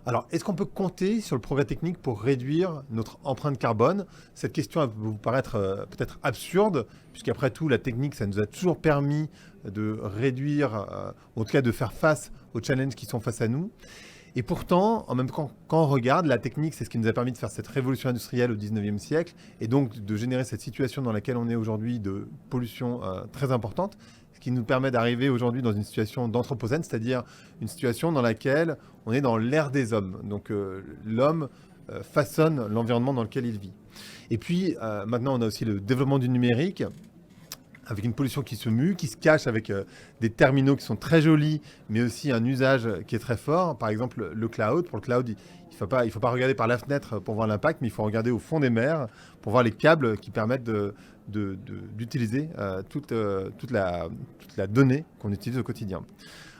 Alors, est-ce qu'on peut compter sur le progrès technique pour réduire notre empreinte carbone? Cette question elle peut vous paraître peut-être absurde, puisqu'après tout, la technique, ça nous a toujours permis de réduire, ou en tout cas de faire face aux challenges qui sont face à nous. Et pourtant, en même temps, quand on regarde, la technique, c'est ce qui nous a permis de faire cette révolution industrielle au 19e siècle, et donc de générer cette situation dans laquelle on est aujourd'hui de pollution très importante, ce qui nous permet d'arriver aujourd'hui dans une situation d'anthropocène, c'est-à-dire une situation dans laquelle on est dans l'ère des hommes. Donc l'homme façonne l'environnement dans lequel il vit. Et puis maintenant, on a aussi le développement du numérique, avec une pollution qui se mue, qui se cache avec des terminaux qui sont très jolis, mais aussi un usage qui est très fort. Par exemple, le cloud. Pour le cloud, il ne faut pas regarder par la fenêtre pour voir l'impact, mais il faut regarder au fond des mers pour voir les câbles qui permettent d'utiliser toute la donnée qu'on utilise au quotidien.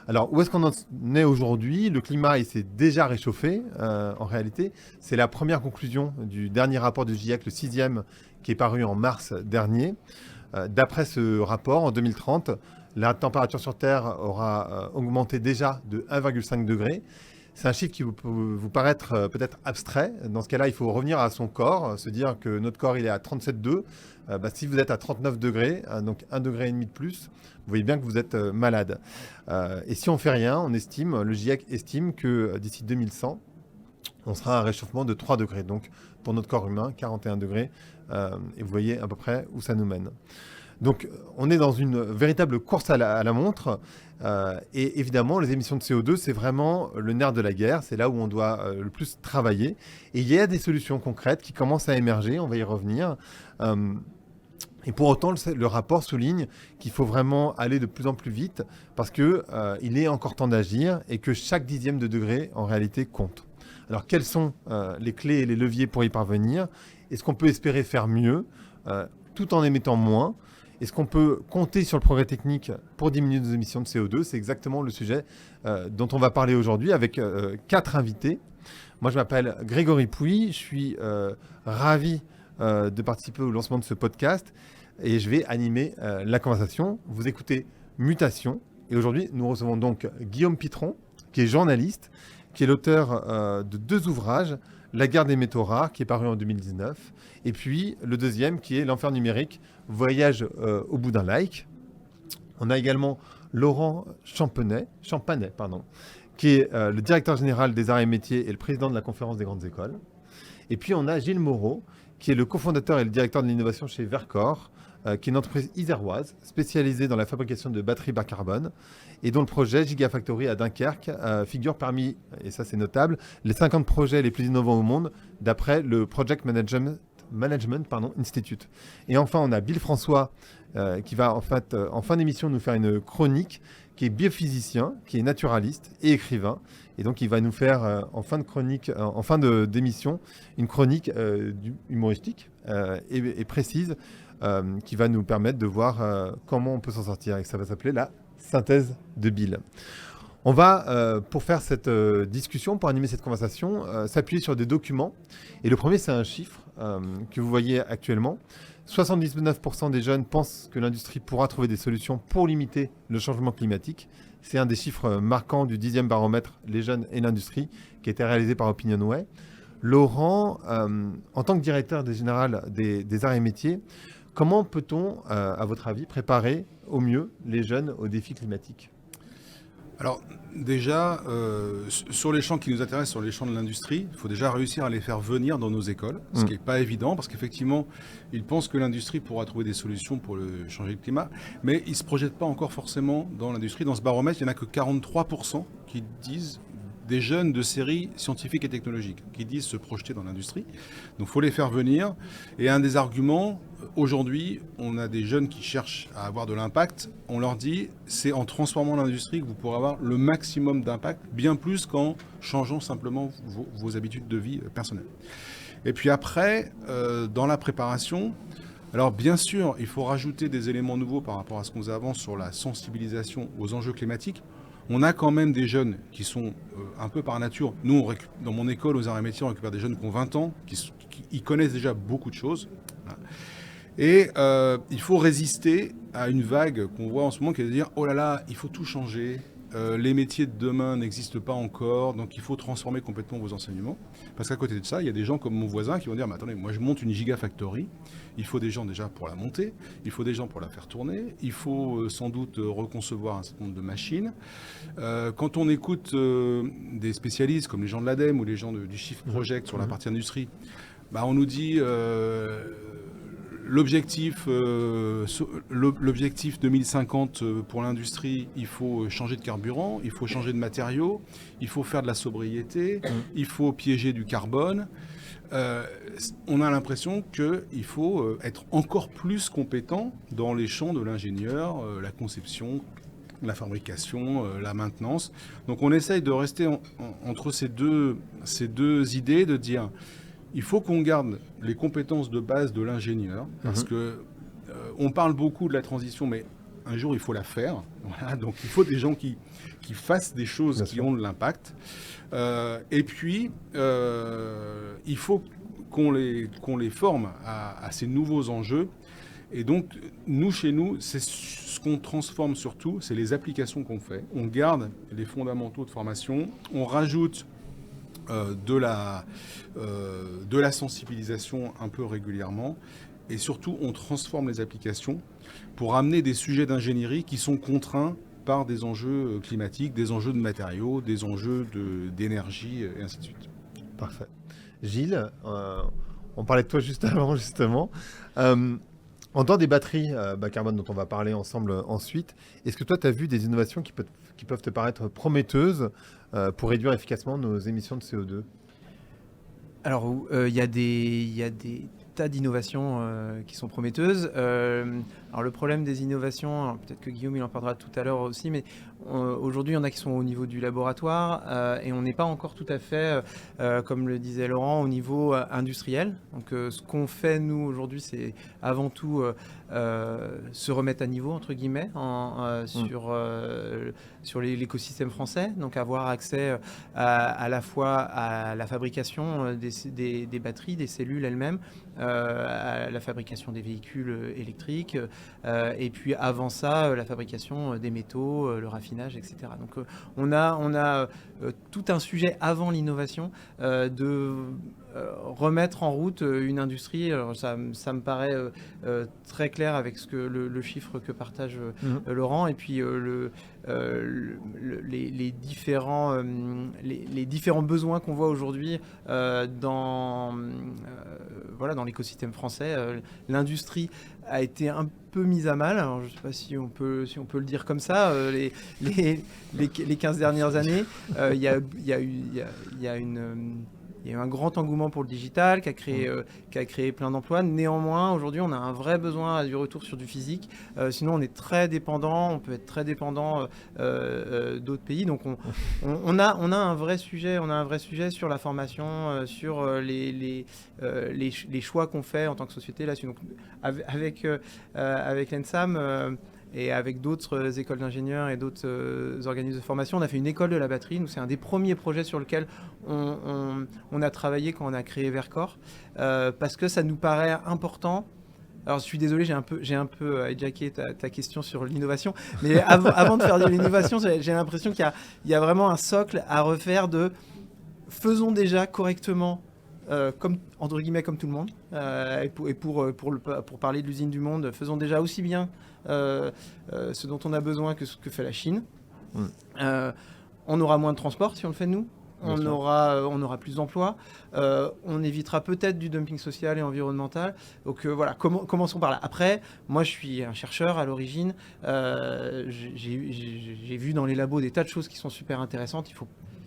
Alors, où est-ce qu'on en est aujourd'hui? Le climat, il s'est déjà réchauffé, en réalité. C'est la première conclusion du dernier rapport du GIEC, le 6e, qui est paru en mars dernier. D'après ce rapport, en 2030, la température sur Terre aura augmenté déjà de 1,5 degré. C'est un chiffre qui peut vous paraître peut-être abstrait. Dans ce cas-là, il faut revenir à son corps, se dire que notre corps il est à 37,2. Si vous êtes à 39 degrés, donc 1,5 degré de plus, vous voyez bien que vous êtes malade. Et si on ne fait rien, le GIEC estime que d'ici 2100, on sera à un réchauffement de 3 degrés. Donc pour notre corps humain, 41 degrés. Et vous voyez à peu près où ça nous mène. Donc on est dans une véritable course à la montre. Et évidemment, les émissions de CO2, c'est vraiment le nerf de la guerre. C'est là où on doit le plus travailler. Et il y a des solutions concrètes qui commencent à émerger. On va y revenir. Et pour autant, le rapport souligne qu'il faut vraiment aller de plus en plus vite parce qu'il est encore temps d'agir et que chaque dixième de degré, en réalité, compte. Alors, quelles sont les clés et les leviers pour y parvenir? Est-ce qu'on peut espérer faire mieux tout en émettant moins? Est-ce qu'on peut compter sur le progrès technique pour diminuer nos émissions de CO2? C'est exactement le sujet dont on va parler aujourd'hui avec 4 invités. Moi, je m'appelle Grégory Pouy. Je suis ravi de participer au lancement de ce podcast et je vais animer la conversation. Vous écoutez Mutation et aujourd'hui, nous recevons donc Guillaume Pitron, qui est journaliste, qui est l'auteur de 2 ouvrages, La guerre des métaux rares, qui est paru en 2019, et puis le deuxième, qui est L'enfer numérique, voyage au bout d'un like. On a également Laurent Champanet, qui est le directeur général des arts et métiers et le président de la conférence des grandes écoles. Et puis on a Gilles Moreau, qui est le cofondateur et le directeur de l'innovation chez Verkor, qui est une entreprise iséroise spécialisée dans la fabrication de batteries bas carbone et dont le projet Gigafactory à Dunkerque figure parmi, et ça c'est notable, les 50 projets les plus innovants au monde d'après le Project Management Institute. Et enfin, on a Bill François qui va en fin d'émission nous faire une chronique, qui est biophysicien, qui est naturaliste et écrivain. Et donc, il va nous faire en fin d'émission, une chronique humoristique et précise qui va nous permettre de voir comment on peut s'en sortir. Et ça va s'appeler la synthèse de Bill. On va, pour faire cette discussion, pour animer cette conversation, s'appuyer sur des documents. Et le premier, c'est un chiffre que vous voyez actuellement. 79% des jeunes pensent que l'industrie pourra trouver des solutions pour limiter le changement climatique. C'est un des chiffres marquants du 10e baromètre Les jeunes et l'industrie, qui a été réalisé par Opinionway. Laurent, en tant que directeur général des arts et métiers, comment peut-on, à votre avis, préparer au mieux les jeunes aux défis climatiques ? Alors déjà, sur les champs qui nous intéressent, sur les champs de l'industrie, il faut déjà réussir à les faire venir dans nos écoles, ce qui n'est pas évident, parce qu'effectivement, ils pensent que l'industrie pourra trouver des solutions pour changer le climat, mais ils ne se projettent pas encore forcément dans l'industrie. Dans ce baromètre, il n'y en a que 43% qui disent, des jeunes de séries scientifiques et technologiques, qui disent se projeter dans l'industrie. Donc il faut les faire venir. Et un des arguments, aujourd'hui, on a des jeunes qui cherchent à avoir de l'impact. On leur dit, c'est en transformant l'industrie que vous pourrez avoir le maximum d'impact, bien plus qu'en changeant simplement vos habitudes de vie personnelles. Et puis après, dans la préparation, alors bien sûr, il faut rajouter des éléments nouveaux par rapport à ce qu'on faisait avant sur la sensibilisation aux enjeux climatiques. On a quand même des jeunes qui sont un peu par nature. Nous, dans mon école aux arts et métiers, on récupère des jeunes qui ont 20 ans, qui connaissent déjà beaucoup de choses. Et il faut résister à une vague qu'on voit en ce moment qui est de dire « Oh là là, il faut tout changer, les métiers de demain n'existent pas encore, donc il faut transformer complètement vos enseignements. Parce qu'à côté de ça, il y a des gens comme mon voisin qui vont dire, mais attendez, moi je monte une gigafactory, il faut des gens déjà pour la monter, il faut des gens pour la faire tourner, il faut sans doute reconcevoir un certain nombre de machines. Quand on écoute des spécialistes comme les gens de l'ADEME ou les gens du Shift Project sur la partie industrie, on nous dit l'objectif 2050 pour l'industrie, il faut changer de carburant, il faut changer de matériaux, il faut faire de la sobriété, il faut piéger du carbone. On a l'impression qu'il faut être encore plus compétent dans les champs de l'ingénieur, la conception, la fabrication, la maintenance. Donc on essaye de rester entre ces deux idées, de dire il faut qu'on garde les compétences de base de l'ingénieur, parce que on parle beaucoup de la transition, mais un jour il faut la faire. Voilà, donc il faut des gens qui fassent des choses qui ont de l'impact. Et puis il faut qu'on les forme à ces nouveaux enjeux. Et donc, nous, chez nous, c'est ce qu'on transforme surtout, c'est les applications qu'on fait. On garde les fondamentaux de formation, on rajoute de la sensibilisation un peu régulièrement, et surtout, on transforme les applications pour amener des sujets d'ingénierie qui sont contraints par des enjeux climatiques, des enjeux de matériaux, des enjeux d'énergie, et ainsi de suite. Parfait. Gilles, on parlait de toi juste avant, justement. En dehors des batteries bas carbone dont on va parler ensemble ensuite, est-ce que toi, tu as vu des innovations qui peuvent te paraître prometteuses pour réduire efficacement nos émissions de CO2 ? Alors, il y a des tas d'innovations qui sont prometteuses. Alors, le problème des innovations, peut-être que Guillaume il en parlera tout à l'heure aussi, mais aujourd'hui, il y en a qui sont au niveau du laboratoire et on n'est pas encore tout à fait, comme le disait Laurent, au niveau industriel. Donc, ce qu'on fait, nous, aujourd'hui, c'est avant tout se remettre à niveau, entre guillemets, sur l'écosystème français. Donc, avoir accès à la fois à la fabrication des batteries, des cellules elles-mêmes, à la fabrication des véhicules électriques, et puis avant ça, la fabrication des métaux, le raffinage, etc. Donc on a tout un sujet avant l'innovation de remettre en route une industrie. Alors ça me paraît très clair avec le chiffre que partage Laurent, et puis les différents besoins qu'on voit aujourd'hui dans l'écosystème français. L'industrie a été un peu mise à mal. Alors, je ne sais pas si on peut le dire comme ça. Les 15 dernières années, il y a eu un grand engouement pour le digital qui a créé plein d'emplois. Néanmoins, aujourd'hui, on a un vrai besoin du retour sur du physique. Sinon, on est très dépendant. On peut être très dépendant d'autres pays. Donc, on a un vrai sujet. On a un vrai sujet sur la formation, sur les choix qu'on fait en tant que société là-dessus. Donc, avec l'ENSAM. Et avec d'autres écoles d'ingénieurs et d'autres organismes de formation, on a fait une école de la batterie. Nous, c'est un des premiers projets sur lequel on a travaillé quand on a créé Vercor, parce que ça nous paraît important. Alors, je suis désolé, j'ai un peu hijacké ta question sur l'innovation, mais avant de faire de l'innovation, j'ai l'impression qu'il y a vraiment un socle à refaire de faisons déjà correctement. Comme entre guillemets comme tout le monde, et pour parler de l'usine du monde, faisons déjà aussi bien ce dont on a besoin que ce que fait la Chine. On aura moins de transport si on le fait nous. On aura plus d'emplois. On évitera peut-être du dumping social et environnemental. Donc voilà, commençons par là. Après, moi je suis un chercheur à l'origine. J'ai vu dans les labos des tas de choses qui sont super intéressantes. Il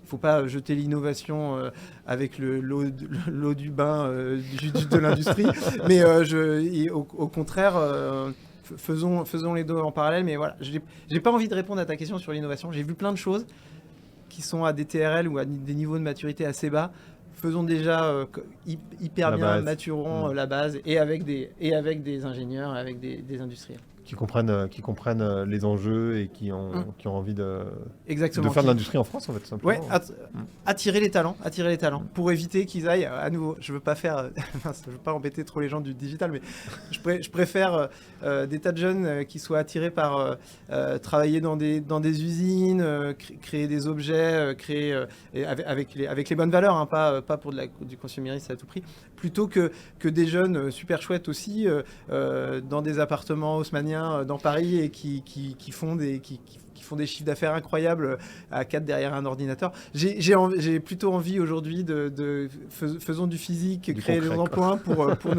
faut pas jeter l'innovation avec l'eau du bain de l'industrie, mais au contraire, faisons les deux en parallèle. Mais voilà, j'ai pas envie de répondre à ta question sur l'innovation. J'ai vu plein de choses qui sont à des TRL ou à des niveaux de maturité assez bas. Faisons déjà hyper bien, maturons la base et avec des ingénieurs, avec des industriels. qui comprennent les enjeux et qui ont envie de Exactement. faire de l'industrie en France, en fait, tout simplement. Ouais, attirer les talents, pour éviter qu'ils aillent à nouveau. Je veux pas embêter trop les gens du digital, mais je préfère des tas de jeunes qui soient attirés par travailler dans des usines, créer des objets, avec les bonnes valeurs, hein, pas pour du consumérisme à tout prix, plutôt que des jeunes super chouettes aussi dans des appartements haussmanniens dans Paris et qui font des chiffres d'affaires incroyables à 4 derrière un ordinateur. J'ai plutôt envie aujourd'hui de faisons du physique, créer des emplois pour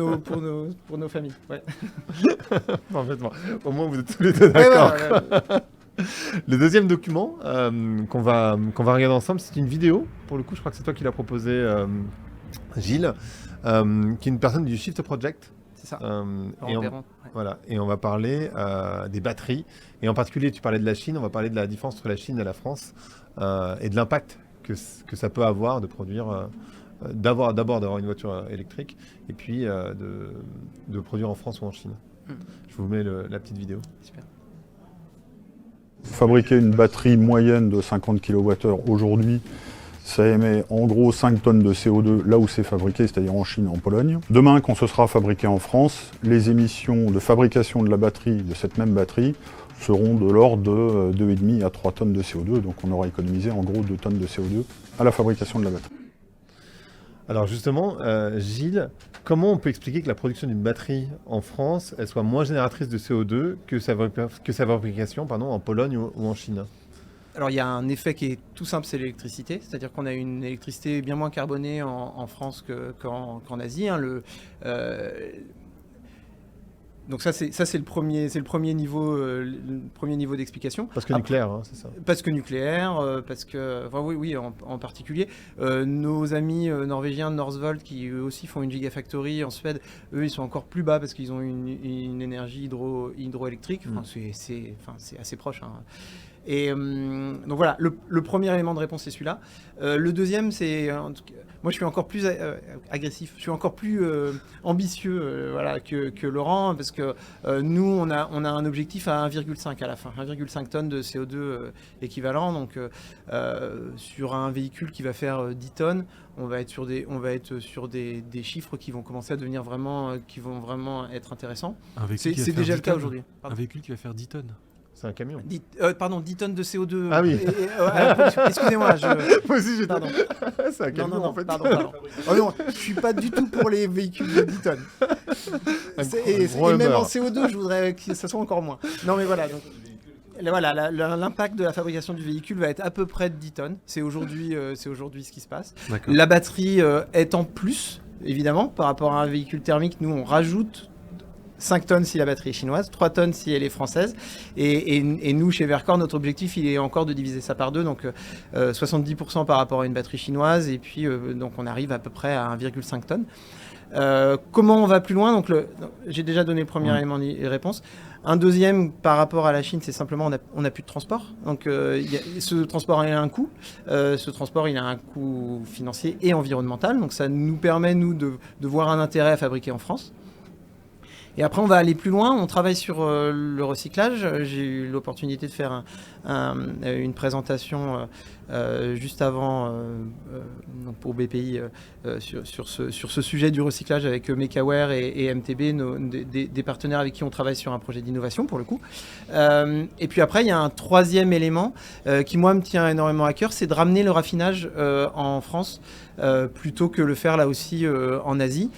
nos familles. Ouais. Parfaitement. Au moins, vous êtes tous les deux d'accord. Ouais. Le deuxième document qu'on va regarder ensemble, c'est une vidéo. Pour le coup, je crois que c'est toi qui l'as proposé, Gilles, qui est une personne du Shift Project. C'est ça. Voilà, et on va parler des batteries. Et en particulier, tu parlais de la Chine, on va parler de la différence entre la Chine et la France et de l'impact que ça peut avoir de produire, d'abord d'avoir une voiture électrique et puis de produire en France ou en Chine. Je vous mets la petite vidéo. Super. Fabriquer une batterie moyenne de 50 kWh aujourd'hui, ça émet en gros 5 tonnes de CO2 là où c'est fabriqué, c'est-à-dire en Chine, en Pologne. Demain, quand ce sera fabriqué en France, les émissions de fabrication de la batterie, de cette même batterie, seront de l'ordre de 2,5 à 3 tonnes de CO2. Donc on aura économisé en gros 2 tonnes de CO2 à la fabrication de la batterie. Alors justement, Gilles, comment on peut expliquer que la production d'une batterie en France, elle soit moins génératrice de CO2 que sa fabrication en Pologne ou en Chine ? Alors il y a un effet qui est tout simple, c'est l'électricité, c'est-à-dire qu'on a une électricité bien moins carbonée en France qu'en Asie. Hein. Donc ça c'est le premier niveau d'explication. Parce que nucléaire, hein, c'est ça. Parce que nucléaire, parce que oui en particulier nos amis norvégiens de Northvolt qui eux aussi font une gigafactory en Suède, eux ils sont encore plus bas parce qu'ils ont une énergie hydroélectrique. Enfin, c'est assez proche. Hein. Et donc voilà, le premier élément de réponse c'est celui-là. Le deuxième c'est, moi je suis encore plus agressif, je suis encore plus ambitieux que Laurent parce que nous on a un objectif à 1,5 à la fin, 1,5 tonnes de CO2 équivalent. Donc sur un véhicule qui va faire 10 tonnes, on va être sur des chiffres qui vont commencer à devenir vraiment être intéressants. C'est déjà le cas aujourd'hui. Un véhicule qui va faire 10 tonnes. C'est un camion. 10 tonnes de CO2. Ah oui. Excusez-moi. Moi aussi, Pardon. C'est un camion, en fait. Pardon. Oh non, je suis pas du tout pour les véhicules de 10 tonnes. Et même en CO2, je voudrais que ça soit encore moins. Non, mais voilà. Donc, l'impact de la fabrication du véhicule va être à peu près de 10 tonnes. C'est aujourd'hui ce qui se passe. D'accord. La batterie est en plus, évidemment, par rapport à un véhicule thermique. Nous, on rajoute 5 tonnes si la batterie est chinoise, 3 tonnes si elle est française. Et nous, chez Verkor, notre objectif, il est encore de diviser ça par deux. Donc 70% par rapport à une batterie chinoise. Et puis, donc on arrive à peu près à 1,5 tonnes. Comment on va plus loin? Donc j'ai déjà donné le premier élément de réponse. Un deuxième par rapport à la Chine, c'est simplement on n'a plus de transport. Donc ce transport il a un coût. Ce transport il a un coût financier et environnemental. Donc ça nous permet de voir un intérêt à fabriquer en France. Et après, on va aller plus loin. On travaille sur le recyclage. J'ai eu l'opportunité de faire une présentation juste avant donc pour BPI sur ce sujet du recyclage avec Mekaware et MTB, des partenaires avec qui on travaille sur un projet d'innovation pour le coup. Et puis après, il y a un troisième élément qui, moi, me tient énormément à cœur, c'est de ramener le raffinage en France plutôt que le faire là aussi en Asie.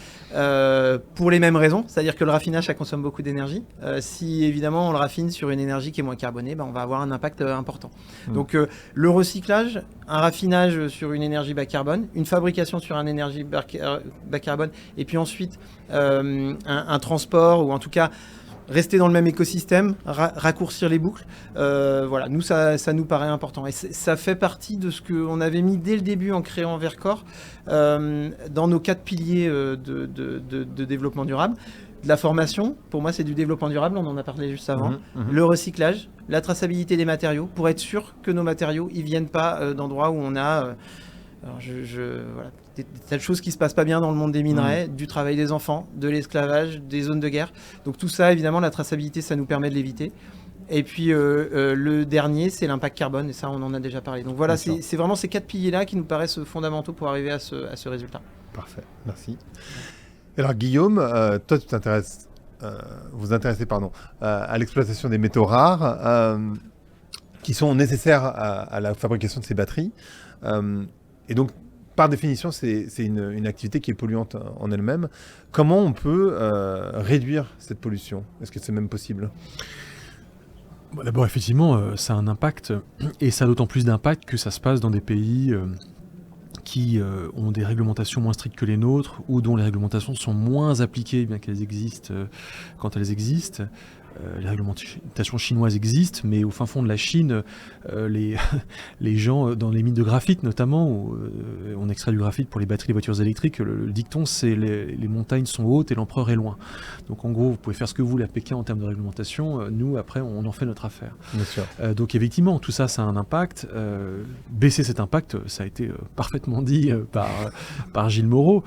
Pour les mêmes raisons, c'est-à-dire que le raffinage ça consomme beaucoup d'énergie. Si évidemment on le raffine sur une énergie qui est moins carbonée, on va avoir un impact important. Donc le recyclage, un raffinage sur une énergie bas carbone, une fabrication sur une énergie bas carbone, et puis ensuite un transport ou en tout cas rester dans le même écosystème, raccourcir les boucles, voilà, nous ça nous paraît important. Et ça fait partie de ce qu'on avait mis dès le début en créant Verkor dans nos 4 piliers de développement durable. De la formation, pour moi c'est du développement durable, on en a parlé juste avant. Le recyclage, la traçabilité des matériaux, pour être sûr que nos matériaux ils viennent pas d'endroits où on a Alors voilà, des tas de choses qui se passent pas bien dans le monde des minerais, du travail des enfants, de l'esclavage, des zones de guerre. Donc tout ça, évidemment, la traçabilité, ça nous permet de l'éviter. Et puis le dernier, c'est l'impact carbone, et ça, on en a déjà parlé. Donc voilà, c'est vraiment ces 4 piliers-là qui nous paraissent fondamentaux pour arriver à ce résultat. Parfait, merci. Alors Guillaume, toi, vous vous intéressez à l'exploitation des métaux rares qui sont nécessaires à la fabrication de ces batteries. Et donc, par définition, c'est une activité qui est polluante en elle-même. Comment on peut réduire cette pollution? Est-ce que c'est même possible? D'abord, effectivement, ça a un impact, et ça a d'autant plus d'impact que ça se passe dans des pays qui ont des réglementations moins strictes que les nôtres, ou dont les réglementations sont moins appliquées, bien qu'elles existent quand elles existent. Les réglementations chinoises existent, mais au fin fond de la Chine, les gens, dans les mines de graphite notamment, où on extrait du graphite pour les batteries des voitures électriques, le dicton c'est les montagnes sont hautes et l'empereur est loin. Donc en gros, vous pouvez faire ce que vous voulez à Pékin en termes de réglementation, nous après on en fait notre affaire. Bien sûr. Donc effectivement, tout ça a un impact. Baisser cet impact, ça a été parfaitement dit par Gilles Moreau.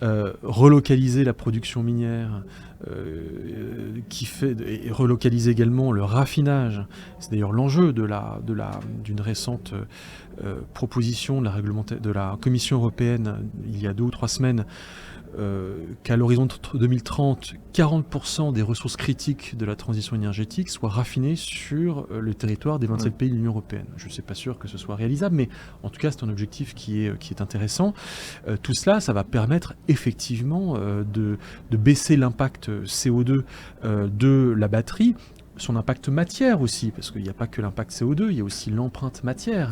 Relocaliser la production minière, et relocaliser également le raffinage. C'est d'ailleurs l'enjeu d'une récente proposition de la Commission européenne il y a 2 ou 3 semaines, qu'à l'horizon 2030, 40% des ressources critiques de la transition énergétique soient raffinées sur le territoire des 27 pays de l'Union européenne. Je ne suis pas sûr que ce soit réalisable, mais en tout cas, c'est un objectif qui est intéressant. Tout cela, ça va permettre effectivement de baisser l'impact CO2 de la batterie, son impact matière aussi, parce qu'il n'y a pas que l'impact CO2, il y a aussi l'empreinte matière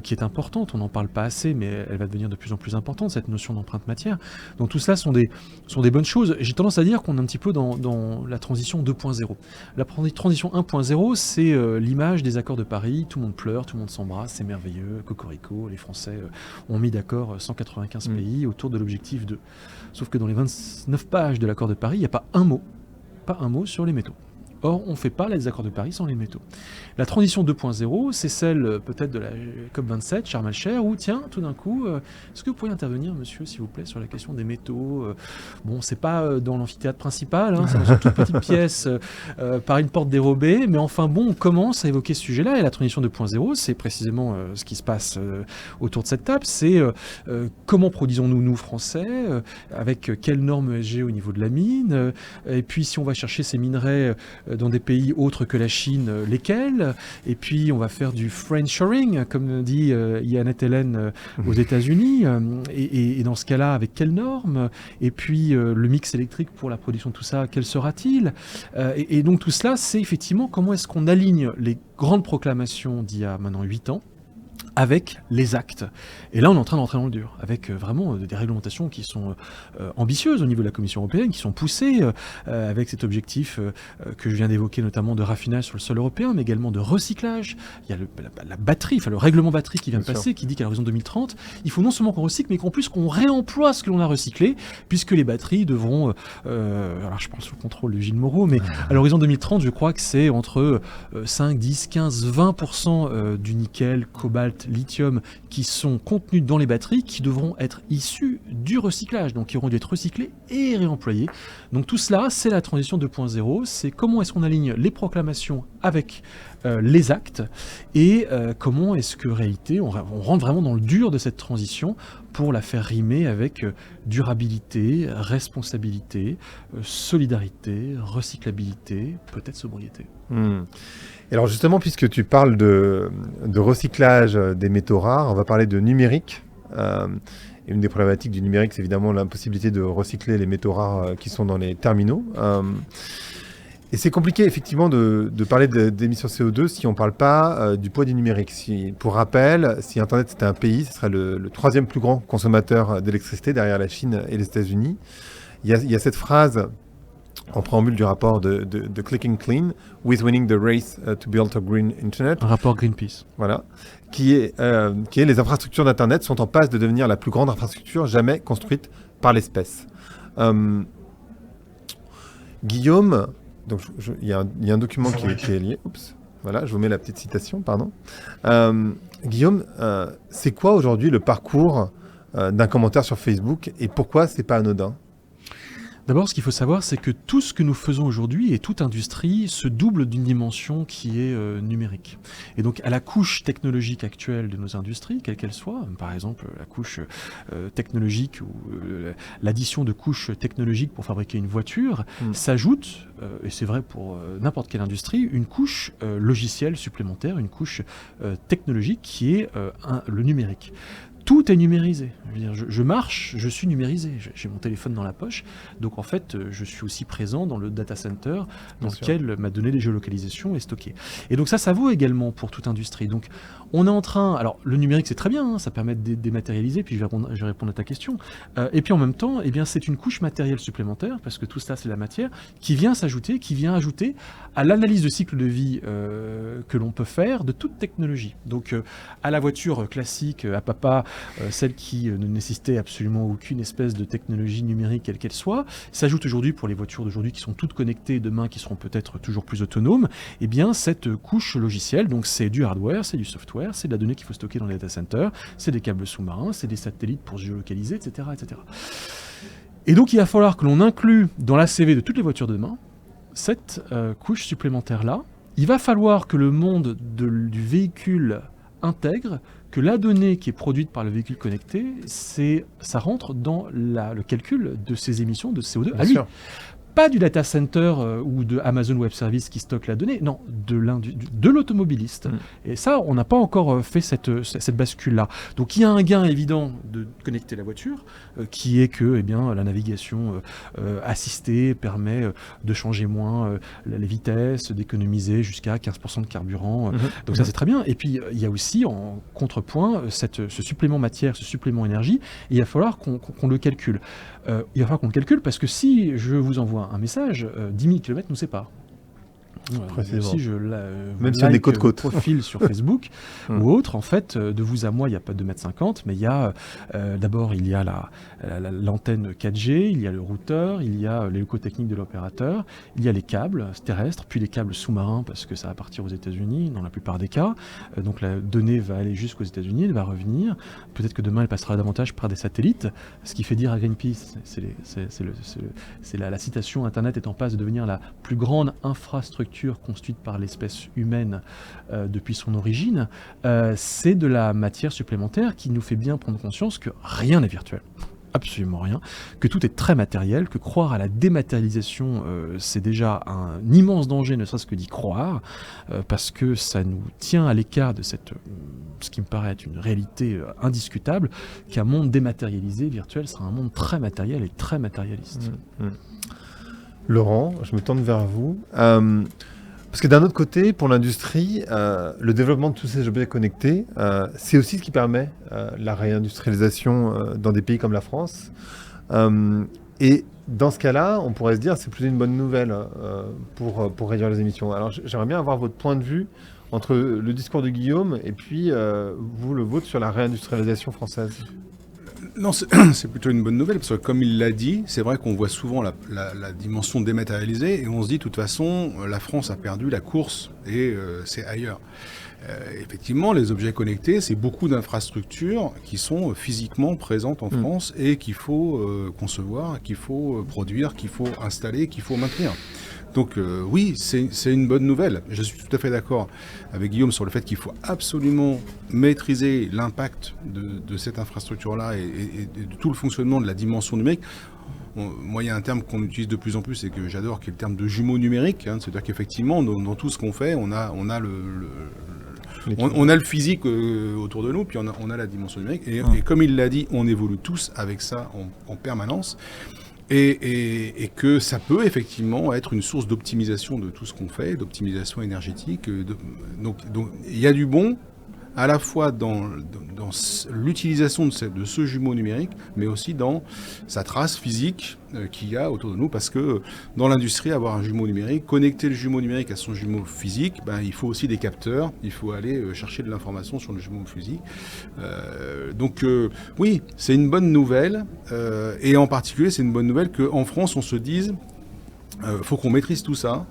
qui est importante. On n'en parle pas assez, mais elle va devenir de plus en plus importante, cette notion d'empreinte matière. Donc tout cela sont des bonnes choses. J'ai tendance à dire qu'on est un petit peu dans la transition 2.0. La transition 1.0, c'est l'image des accords de Paris. Tout le monde pleure, tout le monde s'embrasse, c'est merveilleux, cocorico, les Français ont mis d'accord 195 pays autour de l'objectif 2. Sauf que dans les 29 pages de l'accord de Paris, il n'y a pas un mot sur les métaux. Or, on ne fait pas les accords de Paris sans les métaux. La transition 2.0, c'est celle peut-être de la COP27, Sharm el-Sheikh, où tiens, tout d'un coup, est-ce que vous pourriez intervenir, monsieur, s'il vous plaît, sur la question des métaux Bon, c'est pas dans l'amphithéâtre principal, c'est dans une toute petite pièce par une porte dérobée, mais enfin bon, on commence à évoquer ce sujet-là, et la transition 2.0, c'est précisément ce qui se passe autour de cette table, c'est comment produisons-nous, nous, Français, avec quelles normes ESG au niveau de la mine, et puis si on va chercher ces minerais dans des pays autres que la Chine, lesquels? Et puis on va faire du friendshoring, comme dit Yannette Helen aux États-Unis. Et dans ce cas-là, avec quelles normes? Et puis le mix électrique pour la production de tout ça, quel sera-t-il? Et donc tout cela, c'est effectivement comment est-ce qu'on aligne les grandes proclamations d'il y a maintenant 8 ans avec les actes. Et là, on est en train d'entrer dans le dur, avec vraiment des réglementations qui sont ambitieuses au niveau de la Commission européenne, qui sont poussées, avec cet objectif que je viens d'évoquer, notamment de raffinage sur le sol européen, mais également de recyclage. Il y a la batterie, le règlement batterie qui vient de passer, qui dit qu'à l'horizon 2030, il faut non seulement qu'on recycle, mais qu'en plus qu'on réemploie ce que l'on a recyclé, puisque les batteries devront... alors je parle sous le contrôle de Gilles Moreau, mais à l'horizon 2030, je crois que c'est entre 5, 10, 15, 20% du nickel, cobalt, lithium qui sont contenus dans les batteries qui devront être issus du recyclage, donc qui auront dû être recyclés et réemployés. Donc tout cela, c'est la transition 2.0, c'est comment est-ce qu'on aligne les proclamations avec les actes et comment est-ce que réalité on rentre vraiment dans le dur de cette transition pour la faire rimer avec durabilité, responsabilité, solidarité, recyclabilité, peut-être sobriété. Et alors justement, puisque tu parles de recyclage des métaux rares, on va parler de numérique. Et une des problématiques du numérique, c'est évidemment l'impossibilité de recycler les métaux rares qui sont dans les terminaux. Et c'est compliqué effectivement de parler d'émissions CO2 si on ne parle pas du poids du numérique. Pour rappel, si Internet c'était un pays, ce serait le 3e plus grand consommateur d'électricité derrière la Chine et les États-Unis. Il y a cette phrase en préambule du rapport de Clicking Clean, with winning the race to build a green Internet. Un rapport Greenpeace. Voilà. Qui est les infrastructures d'Internet sont en passe de devenir la plus grande infrastructure jamais construite par l'espèce. Guillaume, donc il y a un document qui est lié. Oups. Voilà, je vous mets la petite citation, pardon. Guillaume, c'est quoi aujourd'hui le parcours d'un commentaire sur Facebook et pourquoi c'est pas anodin ? D'abord, ce qu'il faut savoir, c'est que tout ce que nous faisons aujourd'hui et toute industrie se double d'une dimension qui est numérique. Et donc, à la couche technologique actuelle de nos industries, quelle qu'elle soit, par exemple la couche technologique ou l'addition de couches technologiques pour fabriquer une voiture, s'ajoute, et c'est vrai pour n'importe quelle industrie, une couche logicielle supplémentaire, une couche technologique qui est le numérique. Tout est numérisé. Je marche, je suis numérisé. J'ai mon téléphone dans la poche. Donc en fait, je suis aussi présent dans le data center dans lequel ma donnée de géolocalisation est stockée. Et donc ça vaut également pour toute industrie. Donc on est en train... Alors le numérique, c'est très bien, hein, ça permet de dématérialiser, puis je vais répondre à ta question. Et puis en même temps, eh bien, c'est une couche matérielle supplémentaire, parce que tout ça, c'est la matière, qui vient s'ajouter, qui vient ajouter à l'analyse de cycle de vie que l'on peut faire de toute technologie. Donc à la voiture classique, à papa, celle qui ne nécessitait absolument aucune espèce de technologie numérique quelle qu'elle soit, s'ajoute aujourd'hui pour les voitures d'aujourd'hui qui sont toutes connectées, demain qui seront peut-être toujours plus autonomes, eh bien cette couche logicielle, donc c'est du hardware, c'est du software, c'est de la donnée qu'il faut stocker dans les data centers, c'est des câbles sous-marins, c'est des satellites pour se géolocaliser, etc., etc. Et donc il va falloir que l'on inclue dans l'ACV de toutes les voitures de demain cette couche supplémentaire-là. Il va falloir que le monde du véhicule intègre que la donnée qui est produite par le véhicule connecté, ça rentre dans le calcul de ses émissions de CO2 à lui. Sûr. Pas du data center ou de Amazon Web Services qui stocke la donnée, non, de l'automobiliste. Et ça, on n'a pas encore fait cette bascule-là. Donc il y a un gain évident de connecter la voiture, qui est que la navigation assistée permet de changer moins les vitesses, d'économiser jusqu'à 15% de carburant. Donc ça, c'est très bien. Et puis il y a aussi en contrepoint ce supplément matière, ce supplément énergie, et il va falloir qu'on le calcule. Il va falloir qu'on le calcule parce que si je vous envoie un message, 10 000 km nous séparent. Si je même si on est côte-côte. Profil sur Facebook ou autre, en fait, de vous à moi, il n'y a pas 2,50 m, mais il y a d'abord il y a l'antenne 4G, il y a le routeur, il y a les locaux techniques de l'opérateur, il y a les câbles terrestres, puis les câbles sous-marins parce que ça va partir aux États-Unis dans la plupart des cas. Donc la donnée va aller jusqu'aux États-Unis, elle va revenir. Peut-être que demain elle passera davantage par des satellites. Ce qui fait dire à Greenpeace, c'est la citation: Internet est en passe de devenir la plus grande infrastructure construite par l'espèce humaine depuis son origine, c'est de la matière supplémentaire qui nous fait bien prendre conscience que rien n'est virtuel. Absolument rien, que tout est très matériel, que croire à la dématérialisation, c'est déjà un immense danger, ne serait-ce que d'y croire, parce que ça nous tient à l'écart de ce qui me paraît être une réalité indiscutable, qu'un monde dématérialisé, virtuel, sera un monde très matériel et très matérialiste. Laurent, je me tourne vers vous. Parce que d'un autre côté, pour l'industrie, le développement de tous ces objets connectés, c'est aussi ce qui permet la réindustrialisation dans des pays comme la France. Et dans ce cas-là, on pourrait se dire que c'est plutôt une bonne nouvelle pour réduire les émissions. Alors j'aimerais bien avoir votre point de vue entre le discours de Guillaume et puis vous, le vôtre, sur la réindustrialisation française. Non, c'est plutôt une bonne nouvelle, parce que comme il l'a dit, c'est vrai qu'on voit souvent la dimension dématérialisée, et on se dit, de toute façon, la France a perdu la course, et c'est ailleurs. Effectivement, les objets connectés, c'est beaucoup d'infrastructures qui sont physiquement présentes en France, et qu'il faut concevoir, qu'il faut produire, qu'il faut installer, qu'il faut maintenir. Donc oui, c'est une bonne nouvelle. Je suis tout à fait d'accord avec Guillaume sur le fait qu'il faut absolument maîtriser l'impact de cette infrastructure-là et de tout le fonctionnement de la dimension numérique. Moi, il y a un terme qu'on utilise de plus en plus et que j'adore, qui est le terme de jumeau numérique. C'est-à-dire qu'effectivement, dans tout ce qu'on fait, on a le physique autour de nous, puis on a la dimension numérique. Et comme il l'a dit, on évolue tous avec ça en permanence. Et que ça peut effectivement être une source d'optimisation de tout ce qu'on fait, d'optimisation énergétique. Donc il y a du bon, à la fois dans l'utilisation de ce jumeau numérique, mais aussi dans sa trace physique qu'il y a autour de nous, parce que dans l'industrie, avoir un jumeau numérique, connecter le jumeau numérique à son jumeau physique, il faut aussi des capteurs, il faut aller chercher de l'information sur le jumeau physique. Donc oui, c'est une bonne nouvelle, et en particulier, c'est une bonne nouvelle qu'en France, on se dise, faut qu'on maîtrise tout ça.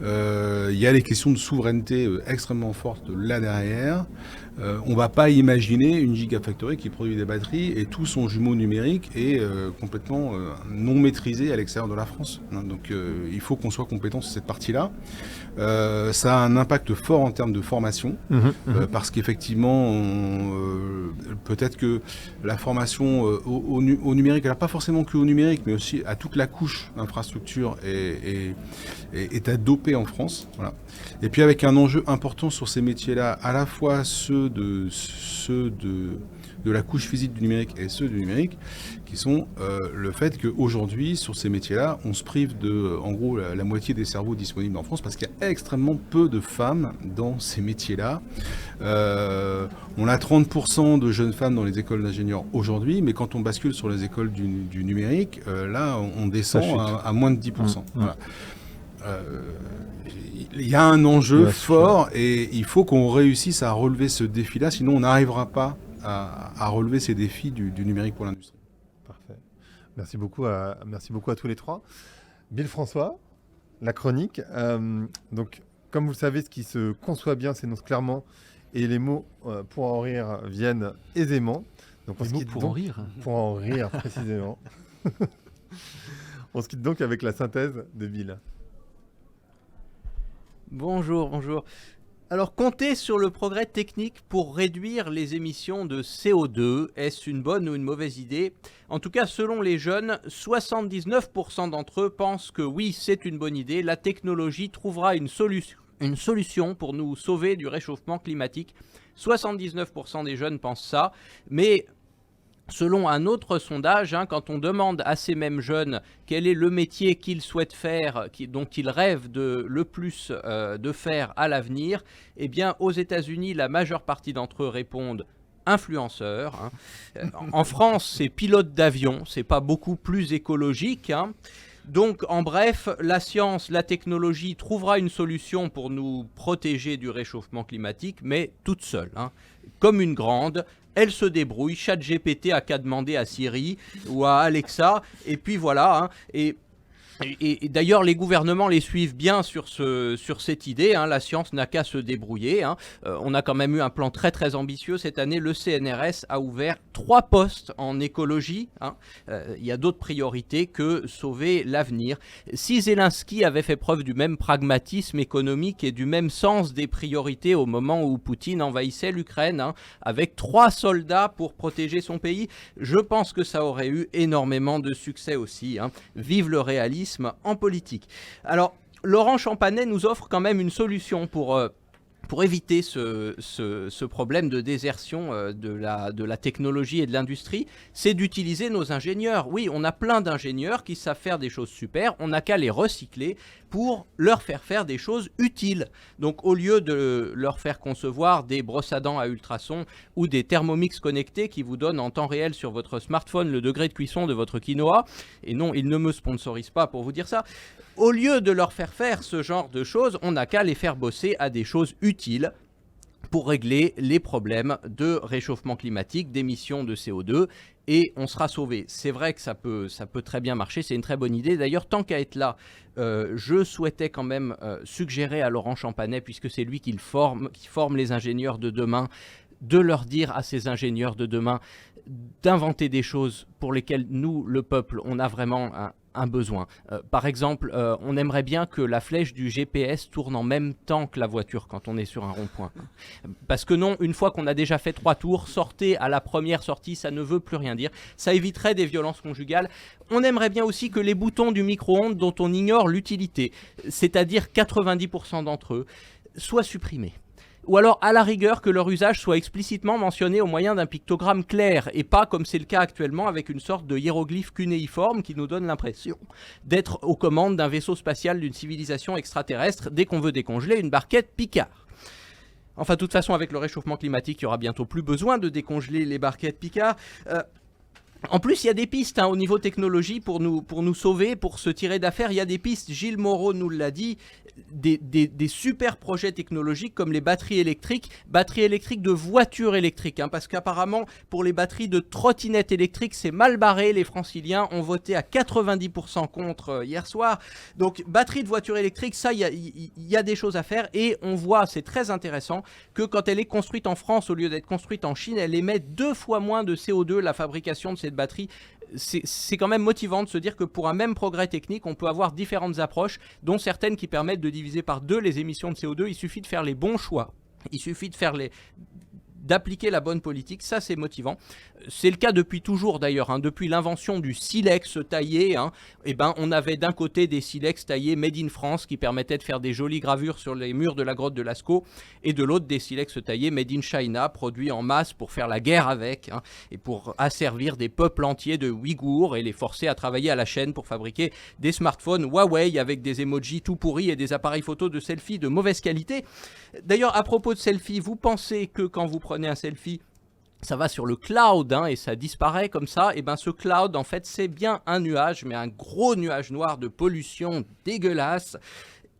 Il y a les questions de souveraineté extrêmement fortes là derrière. On ne va pas imaginer une gigafactory qui produit des batteries et tout son jumeau numérique est complètement non maîtrisé à l'extérieur de la France. Donc il faut qu'on soit compétent sur cette partie-là. Ça a un impact fort en termes de formation, parce qu'effectivement, peut-être que la formation au numérique, alors pas forcément que au numérique, mais aussi à toute la couche infrastructure est à doper en France. Voilà. Et puis avec un enjeu important sur ces métiers-là, à la fois ceux de la couche physique du numérique et ceux du numérique, qui sont le fait qu'aujourd'hui, sur ces métiers-là, on se prive de, en gros, la moitié des cerveaux disponibles en France, parce qu'il y a extrêmement peu de femmes dans ces métiers-là. On a 30% de jeunes femmes dans les écoles d'ingénieurs aujourd'hui, mais quand on bascule sur les écoles du numérique, là, on descend à moins de 10%. Voilà. Il y a un enjeu fort et il faut qu'on réussisse à relever ce défi-là, sinon on n'arrivera pas à relever ces défis du numérique pour l'industrie. Parfait. Merci beaucoup à tous les trois. Bill François, la chronique. Donc, comme vous le savez, ce qui se conçoit bien s'énonce clairement et les mots pour en rire viennent aisément. Donc, on se quitte pour en rire. Pour en rire, précisément. On se quitte donc avec la synthèse de Bill. Bonjour. Alors, compter sur le progrès technique pour réduire les émissions de CO2, est-ce une bonne ou une mauvaise idée? En tout cas, selon les jeunes, 79% d'entre eux pensent que oui, c'est une bonne idée. La technologie trouvera une solution pour nous sauver du réchauffement climatique. 79% des jeunes pensent ça, mais selon un autre sondage, quand on demande à ces mêmes jeunes quel est le métier qu'ils souhaitent faire, dont ils rêvent le plus de faire à l'avenir, eh bien aux États-Unis, la majeure partie d'entre eux répondent influenceurs. En France, c'est pilote d'avion, c'est pas beaucoup plus écologique. Donc, en bref, la science, la technologie trouvera une solution pour nous protéger du réchauffement climatique, mais toute seule, comme une grande. Elle se débrouille, ChatGPT a qu'à demander à Siri ou à Alexa, et puis voilà. Et d'ailleurs, les gouvernements les suivent bien sur cette idée. La science n'a qu'à se débrouiller. On a quand même eu un plan très très ambitieux cette année. Le CNRS a ouvert 3 postes en écologie. Il y a d'autres priorités que sauver l'avenir. Si Zelensky avait fait preuve du même pragmatisme économique et du même sens des priorités au moment où Poutine envahissait l'Ukraine, avec 3 soldats pour protéger son pays, je pense que ça aurait eu énormément de succès aussi. Vive le réalisme en politique. Alors, Laurent Champanet nous offre quand même une solution pour éviter ce problème de désertion de la technologie et de l'industrie, c'est d'utiliser nos ingénieurs. Oui, on a plein d'ingénieurs qui savent faire des choses super, on n'a qu'à les recycler pour leur faire des choses utiles. Donc au lieu de leur faire concevoir des brosses à dents à ultrasons ou des thermomix connectés qui vous donnent en temps réel sur votre smartphone le degré de cuisson de votre quinoa, et non, ils ne me sponsorisent pas pour vous dire ça, au lieu de leur faire ce genre de choses, on n'a qu'à les faire bosser à des choses utiles pour régler les problèmes de réchauffement climatique, d'émissions de CO2, et on sera sauvé. C'est vrai que ça peut très bien marcher, c'est une très bonne idée. D'ailleurs, tant qu'à être là, je souhaitais quand même suggérer à Laurent Champanet, puisque c'est lui qui forme les ingénieurs de demain, de leur dire à ces ingénieurs de demain d'inventer des choses pour lesquelles nous, le peuple, on a vraiment un besoin. Par exemple, on aimerait bien que la flèche du GPS tourne en même temps que la voiture quand on est sur un rond-point. Parce que non, une fois qu'on a déjà fait 3 tours, sortez à la première sortie, ça ne veut plus rien dire. Ça éviterait des violences conjugales. On aimerait bien aussi que les boutons du micro-ondes dont on ignore l'utilité, c'est-à-dire 90% d'entre eux, soient supprimés. Ou alors, à la rigueur, que leur usage soit explicitement mentionné au moyen d'un pictogramme clair, et pas comme c'est le cas actuellement avec une sorte de hiéroglyphe cunéiforme qui nous donne l'impression d'être aux commandes d'un vaisseau spatial d'une civilisation extraterrestre dès qu'on veut décongeler une barquette Picard. Enfin, de toute façon, avec le réchauffement climatique, il y aura bientôt plus besoin de décongeler les barquettes Picard. En plus, il y a des pistes au niveau technologie pour nous sauver, pour se tirer d'affaire. Il y a des pistes, Gilles Moreau nous l'a dit, des super projets technologiques comme les batteries électriques de voitures électriques. Parce qu'apparemment, pour les batteries de trottinettes électriques, c'est mal barré. Les franciliens ont voté à 90% contre hier soir. Donc, batterie de voitures électriques, ça, il y a des choses à faire. Et on voit, c'est très intéressant, que quand elle est construite en France, au lieu d'être construite en Chine, elle émet 2 fois moins de CO2, la fabrication de cette batterie. C'est quand même motivant de se dire que pour un même progrès technique, on peut avoir différentes approches, dont certaines qui permettent de diviser par 2 les émissions de CO2. Il suffit de faire les bons choix. Il suffit d'appliquer la bonne politique, ça c'est motivant. C'est le cas depuis toujours d'ailleurs, depuis l'invention du silex taillé, on avait d'un côté des silex taillés made in France qui permettaient de faire des jolies gravures sur les murs de la grotte de Lascaux, et de l'autre des silex taillés made in China, produits en masse pour faire la guerre avec, et pour asservir des peuples entiers de Ouïghours et les forcer à travailler à la chaîne pour fabriquer des smartphones Huawei avec des emojis tout pourris et des appareils photo de selfie de mauvaise qualité. D'ailleurs, à propos de selfie, vous pensez que quand vous prenez un selfie, ça va sur le cloud et ça disparaît comme ça? Et bien ce cloud, en fait, c'est bien un nuage, mais un gros nuage noir de pollution dégueulasse.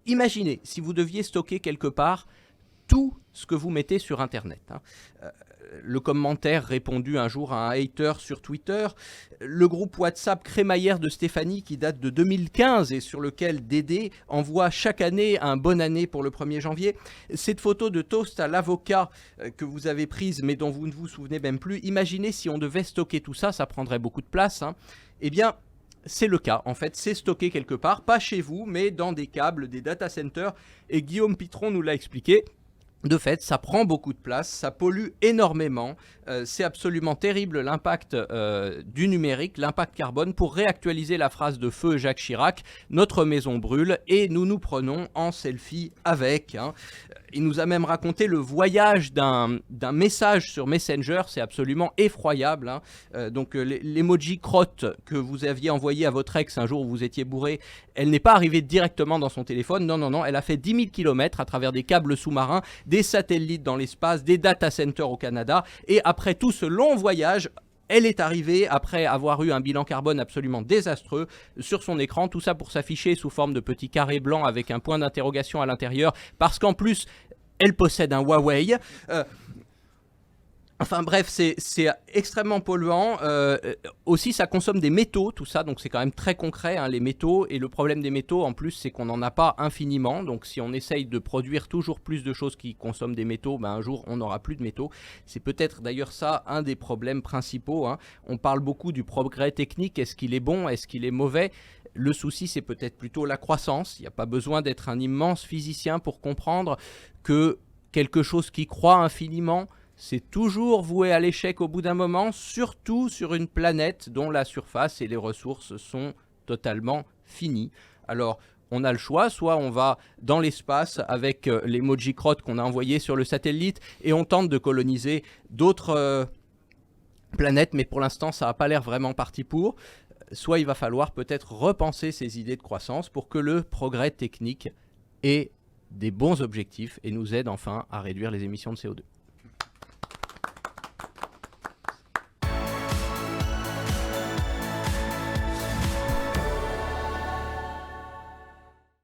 Imaginez si vous deviez stocker quelque part tout ce que vous mettez sur Internet. Le commentaire répondu un jour à un hater sur Twitter, le groupe WhatsApp crémaillère de Stéphanie qui date de 2015 et sur lequel Dédé envoie chaque année un bonne année pour le 1er janvier. Cette photo de toast à l'avocat que vous avez prise mais dont vous ne vous souvenez même plus, imaginez si on devait stocker tout ça, ça prendrait beaucoup de place. Eh bien, c'est le cas, en fait, c'est stocké quelque part, pas chez vous, mais dans des câbles, des data centers, et Guillaume Pitron nous l'a expliqué. De fait, ça prend beaucoup de place, ça pollue énormément, c'est absolument terrible l'impact du numérique, l'impact carbone. Pour réactualiser la phrase de feu Jacques Chirac, notre maison brûle et nous nous prenons en selfie avec. Il nous a même raconté le voyage d'un message sur Messenger, c'est absolument effroyable. Donc l'emoji crotte que vous aviez envoyé à votre ex un jour où vous étiez bourré, elle n'est pas arrivée directement dans son téléphone, non, elle a fait 10 000 km à travers des câbles sous-marins, des satellites dans l'espace, des data centers au Canada, et après tout ce long voyage, elle est arrivée après avoir eu un bilan carbone absolument désastreux sur son écran, tout ça pour s'afficher sous forme de petits carrés blancs avec un point d'interrogation à l'intérieur, parce qu'en plus, elle possède un Huawei. Enfin bref, c'est extrêmement polluant. Aussi, ça consomme des métaux, tout ça, donc c'est quand même très concret, les métaux. Et le problème des métaux, en plus, c'est qu'on n'en a pas infiniment. Donc si on essaye de produire toujours plus de choses qui consomment des métaux, un jour, on n'aura plus de métaux. C'est peut-être d'ailleurs ça, un des problèmes principaux. On parle beaucoup du progrès technique. Est-ce qu'il est bon? Est-ce qu'il est mauvais? Le souci, c'est peut-être plutôt la croissance. Il n'y a pas besoin d'être un immense physicien pour comprendre que quelque chose qui croît infiniment, c'est toujours voué à l'échec au bout d'un moment, surtout sur une planète dont la surface et les ressources sont totalement finies. Alors, on a le choix, soit on va dans l'espace avec l'emoji crotte qu'on a envoyé sur le satellite et on tente de coloniser d'autres planètes, mais pour l'instant, ça n'a pas l'air vraiment parti pour. Soit il va falloir peut-être repenser ces idées de croissance pour que le progrès technique ait des bons objectifs et nous aide enfin à réduire les émissions de CO2.